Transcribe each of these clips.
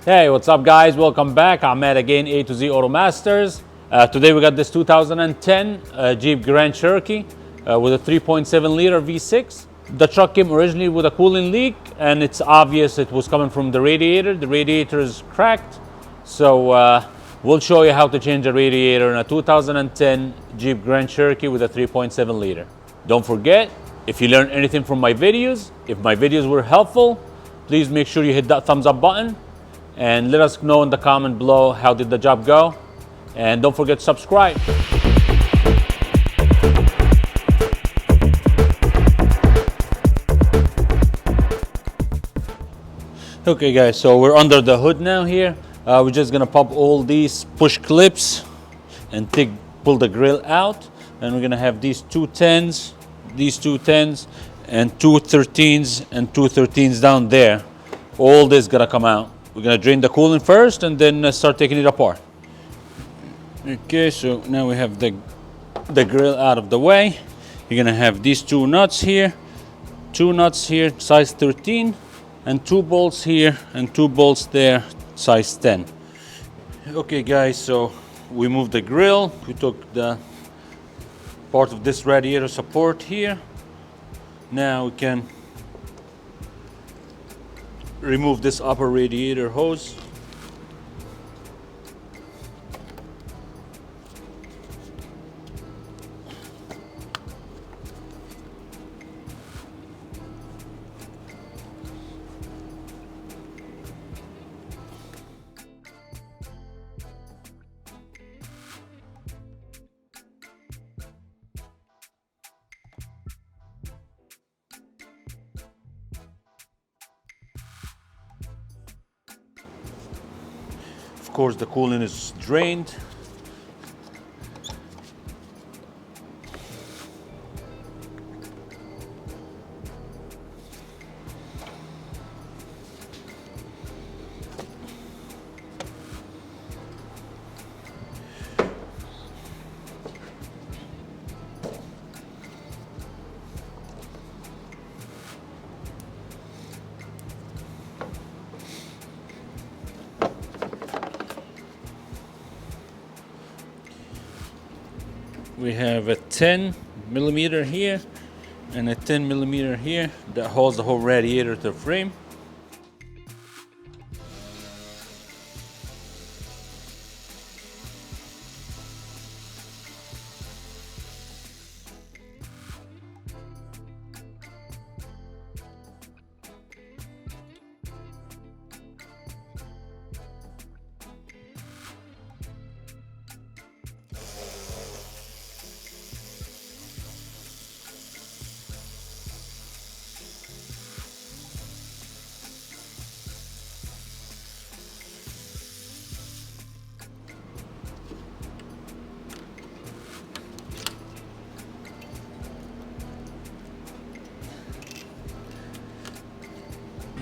Hey, what's up guys? Welcome back. I'm Matt again, A to Z Auto Masters. Today we got this 2010 Jeep Grand Cherokee with a 3.7 liter V6. The truck came originally with a cooling leak and it's obvious it was coming from the radiator. The radiator is cracked. So we'll show you how to change the radiator in a 2010 Jeep Grand Cherokee with a 3.7 liter. Don't forget, if you learned anything from my videos, if my videos were helpful, please make sure you hit that thumbs up button and let us know in the comment below how did the job go. And don't forget to subscribe. Okay guys, so we're under the hood now here. We're just gonna pop all these push clips and pull the grill out. And we're gonna have these two 10s, and two 13s and two 13s down there. All this gonna come out. We're gonna drain the coolant first and then start taking it apart. Okay, so now we have the grill out of the way. You're gonna have these two nuts here, size 13, and two bolts here and two bolts there, size 10. Okay guys, so we moved the grill. We took the part of this radiator support here. Now we can remove this upper radiator hose. Of course, the coolant is drained. We have a 10 millimeter here and a 10 millimeter here that holds the whole radiator to the frame.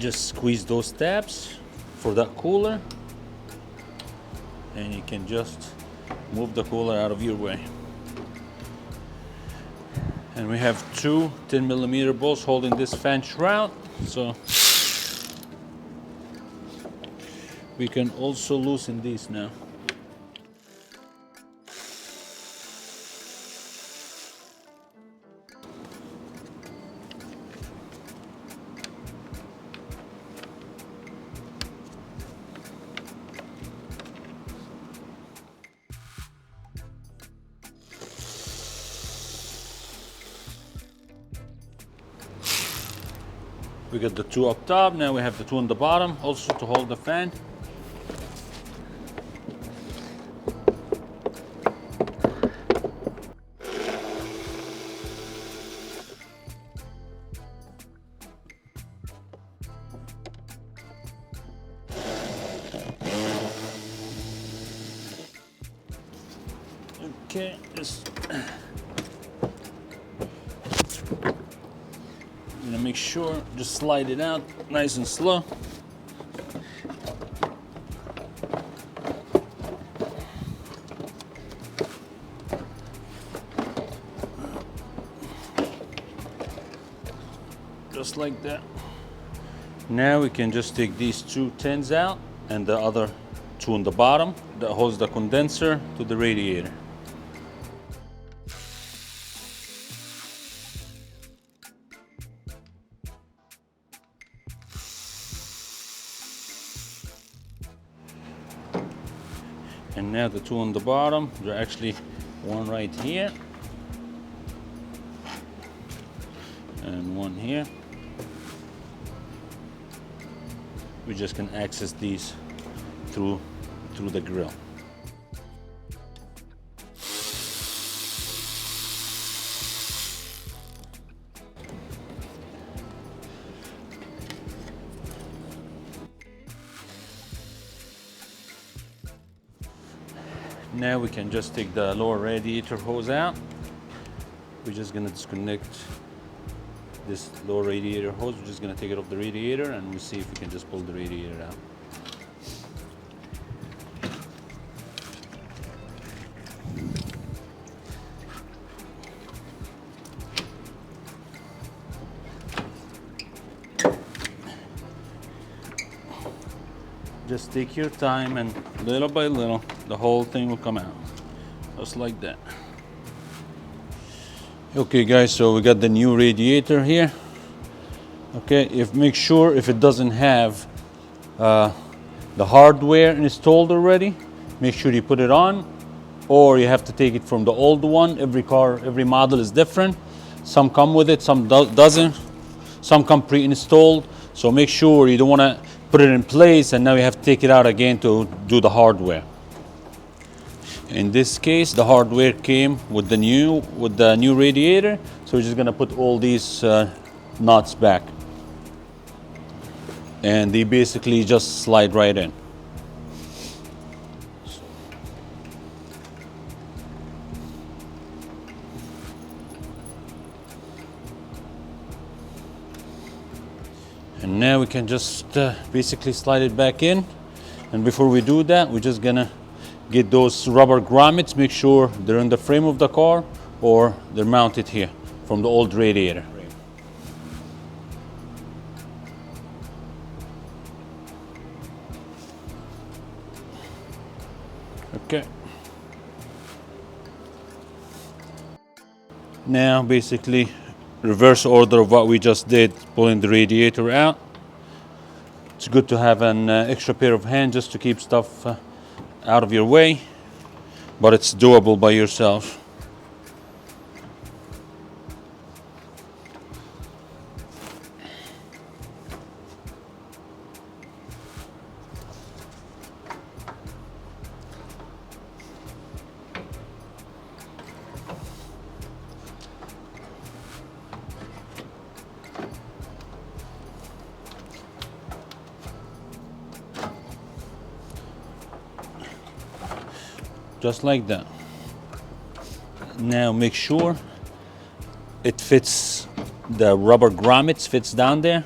Just squeeze those tabs for that cooler and you can just move the cooler out of your way. And we have two 10 millimeter bolts holding this fan shroud, so we can also loosen these now. We got the two up top, now we have the two on the bottom, also to hold the fan. Okay, just make sure, just slide it out nice and slow. Just like that. Now we can just take these two 10s out and the other two on the bottom that holds the condenser to the radiator. And now the two on the bottom, they're actually one right here and one here. We just can access these through the grill. Now we can just take the lower radiator hose out. We're just gonna disconnect this lower radiator hose. We're just gonna take it off the radiator and we'll see if we can just pull the radiator out. Just take your time and little by little, the whole thing will come out. Just like that. Okay guys, so we got the new radiator here. Okay, make sure if it doesn't have the hardware installed already, make sure you put it on, or you have to take it from the old one. Every car, every model is different. Some come with it, some doesn't. Some come pre-installed. So make sure you don't want to put it in place and now you have to take it out again to do the hardware. In this case, the hardware came with the new radiator, so we're just gonna put all these nuts back, and they basically just slide right in. And now we can just basically slide it back in. And before we do that, we're just gonna get those rubber grommets, make sure they're in the frame of the car or they're mounted here from the old radiator. Okay. Now basically reverse order of what we just did, pulling the radiator out. It's good to have an extra pair of hands just to keep stuff out of your way, but it's doable by yourself. Just like that. Now make sure it fits, the rubber grommets fits down there.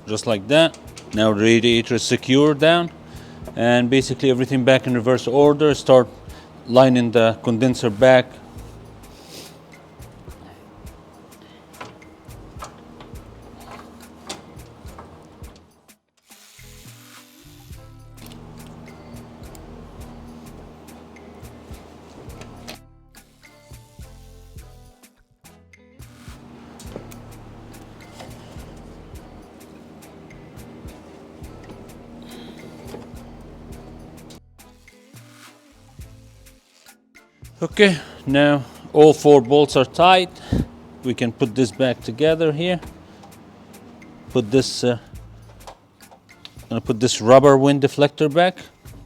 Just like that. Now the radiator is secure down, and basically everything back in reverse order. Start lining the condenser back. Okay, now all 4 bolts are tight. We can put this back together here. Put this, gonna put this rubber wind deflector back,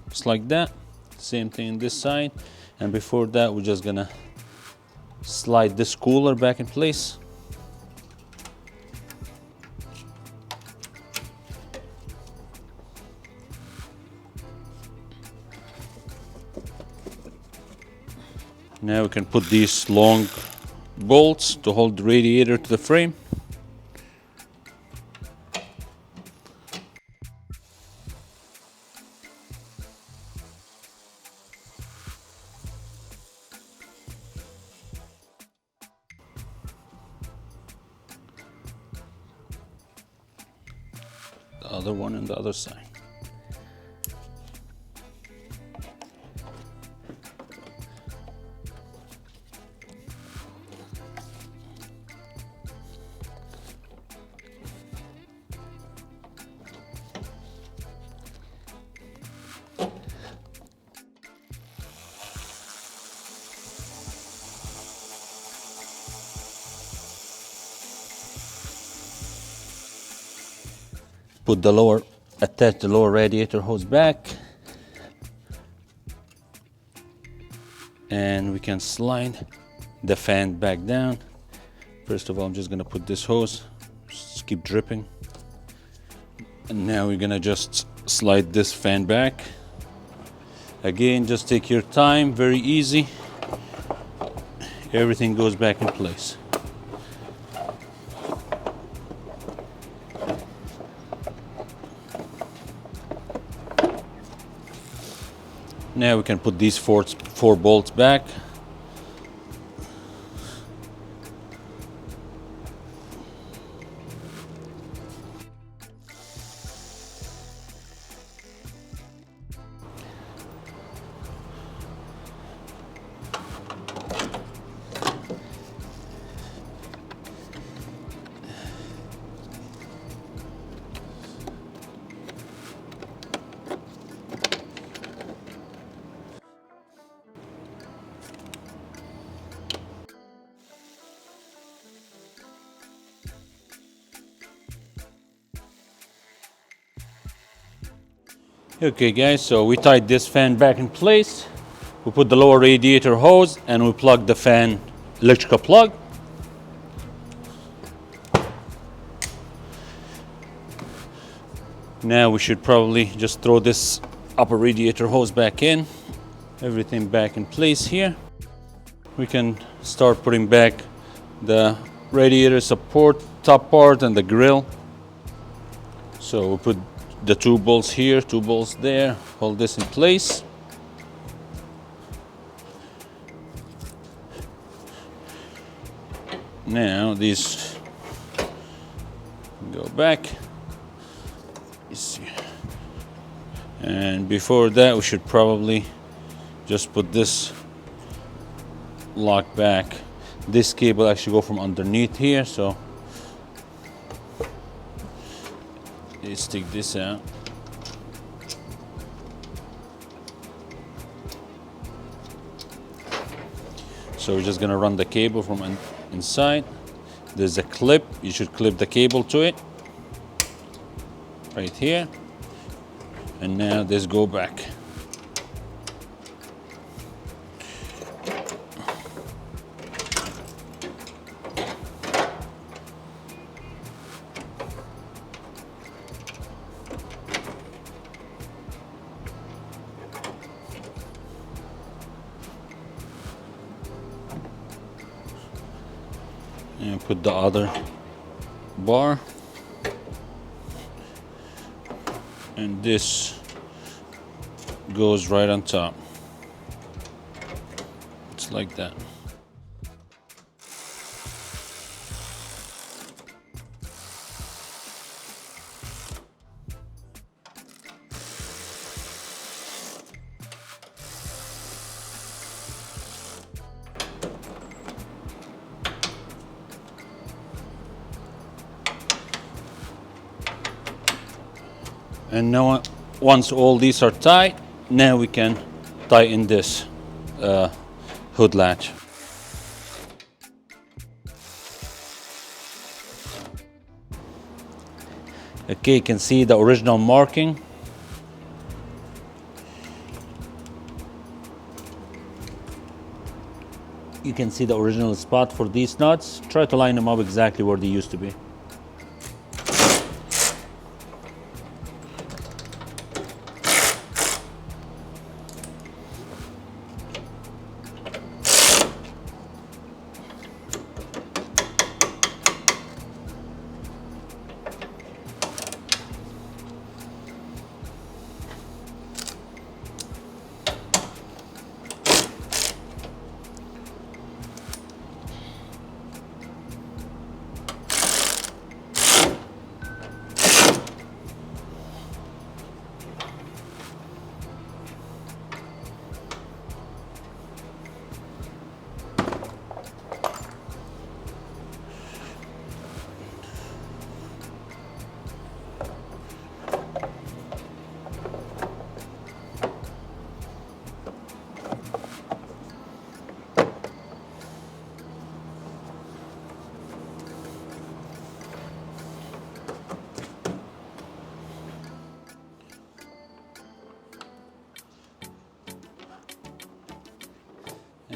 just like that. Same thing on this side. And before that, we're just gonna slide this cooler back in place. Now we can put these long bolts to hold the radiator to the frame. The other one on the other side. attach the lower radiator hose back, and we can slide the fan back down. First of all, I'm just gonna put this hose, just keep dripping. And now we're gonna just slide this fan back. Again, just take your time, very easy. Everything goes back in place. Now we can put these four bolts back. Okay guys, so we tied this fan back in place. We put the lower radiator hose and we plug the fan electrical plug. Now we should probably just throw this upper radiator hose back in. Everything back in place here. We can start putting back the radiator support top part and the grill. So we put the 2 bolts here, 2 bolts there, hold this in place. Now these go back. You see. And before that, we should probably just put this lock back. This cable actually go from underneath here, so let's take this out. So we're just gonna run the cable from inside. There's a clip, you should clip the cable to it right here. And now this go back. And put the other bar, and this goes right on top. It's like that. And now, once all these are tight, now we can tighten this hood latch. Okay, you can see the original marking. You can see the original spot for these nuts. Try to line them up exactly where they used to be.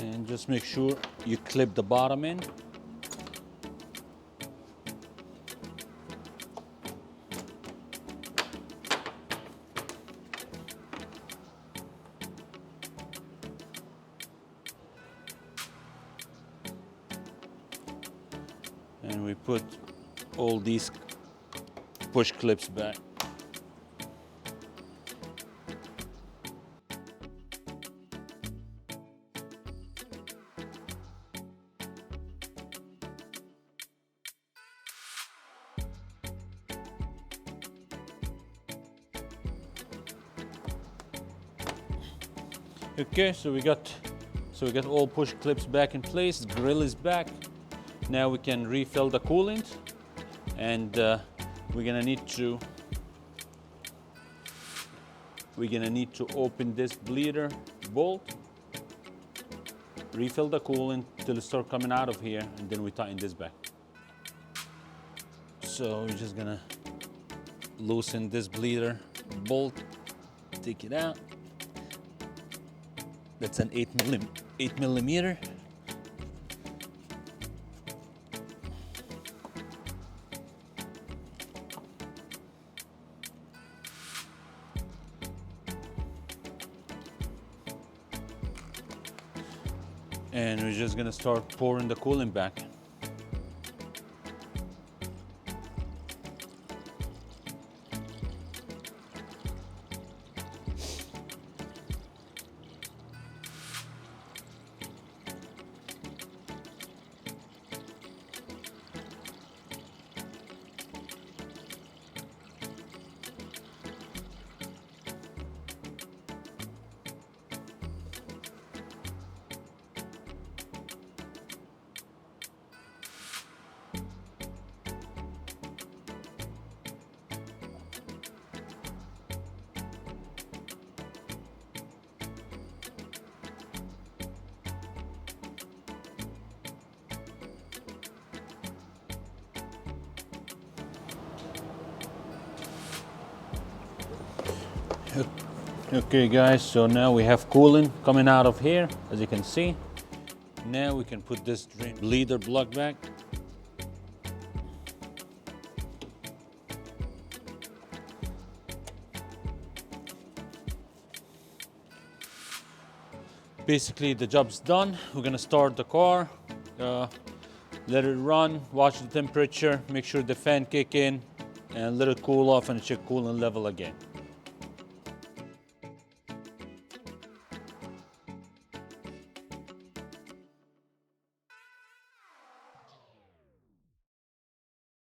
And just make sure you clip the bottom in. And we put all these push clips back. Okay, so we got all push clips back in place. Grill is back. Now we can refill the coolant, and we're gonna need to open this bleeder bolt, refill the coolant till it starts coming out of here, and then we tighten this back. So we're just gonna loosen this bleeder bolt, take it out. That's an 8 millimeter. And we're just gonna start pouring the coolant back. Okay guys, so now we have coolant coming out of here, as you can see. Now we can put this drain bleeder plug back. Basically the job's done. We're gonna start the car, let it run, watch the temperature, make sure the fan kick in, and let it cool off and check coolant level again.